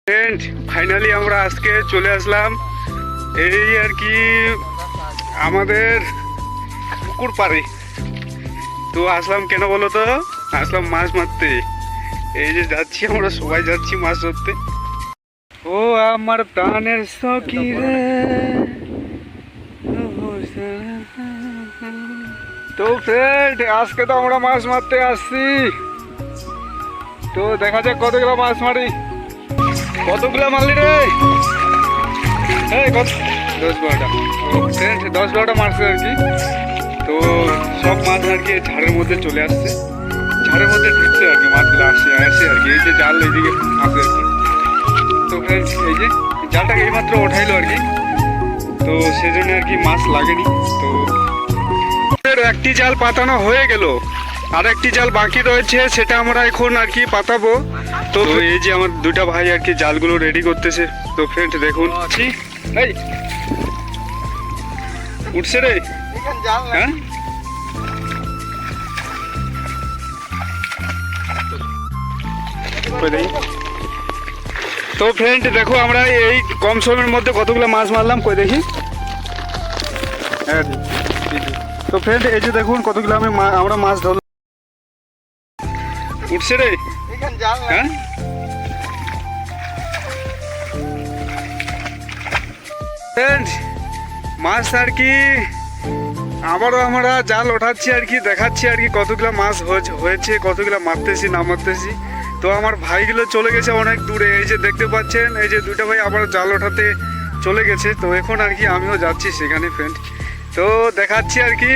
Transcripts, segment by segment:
Friend finally আমরা আজকে চলে আসলাম এই আর কি আমাদের পুকুর পাড়ে। তো আসলাম কেন বলো তো, আসলাম মাছ মারতে। এই যে যাচ্ছি, আমরা সবাই যাচ্ছি মাছ ধরতে। ও আমার প্রাণের সখী রে। তো ফ্রেন্ড আজকে তো আমরা মাছ মারতে আসছি, তো দেখা যাক কতগুলো মাছ মারি। কতগুলো মারলি রে? এই কত? 10-12টা। ফ্রেন্ড 10-12টা মারছে আর কি। তো সব মাছ আর কি ঝাড়ের মধ্যে চলে আসছে, ঝাড়ের মধ্যে ঢুকছে আর কি, মাছগুলো আসে আর কি। এই যে জাল এইদিকে আসে আর কি। তো ফ্রেন্ড এই যে জালটাকে এইমাত্র ওঠাইলো আর কি, তো সেজন্য আর কি মাছ লাগেনি। তো একটি জাল পাতানো হয়ে গেল, আর একটি জাল বাকি রয়েছে, সেটা আমরা এখন আর কি পাতাবো। তো এই যে আমার দুটা ভাই আর কি জালগুলো রেডি করতেছে। তো ফ্রেন্ড দেখুন, এই উঠছে রে। হ্যাঁ তো ফ্রেন্ড দেখো আমরা এই কম সময়ের মধ্যে কতগুলো মাছ মারলাম, কই দেখি। তো ফ্রেন্ড এই যে দেখুন কতগুলো আমরা মাছ ধরলাম। উঠছে রে। হ্যাঁ ফ্রেন্ড মাছ আর কি আবারও আমরা জাল ওঠাচ্ছি আর কি, দেখাচ্ছি আর কি কতগুলো মাছ হয়েছে, কতগুলো মারতেছি না মারতেছি। তো আমার ভাইগুলো চলে গেছে অনেক দূরে, এই যে দেখতে পাচ্ছেন, এই যে দুটা ভাই আবার জাল ওঠাতে চলে গেছে। তো এখন আর কি আমিও যাচ্ছি সেখানে ফ্রেন্ড, তো দেখাচ্ছি আর কি।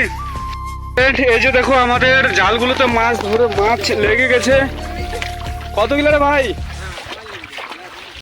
ফ্রেন্ড এই যে দেখো আমাদের জালগুলোতে মাছ ধরে মাছ লেগে গেছে। কতগুলো রে ভাই?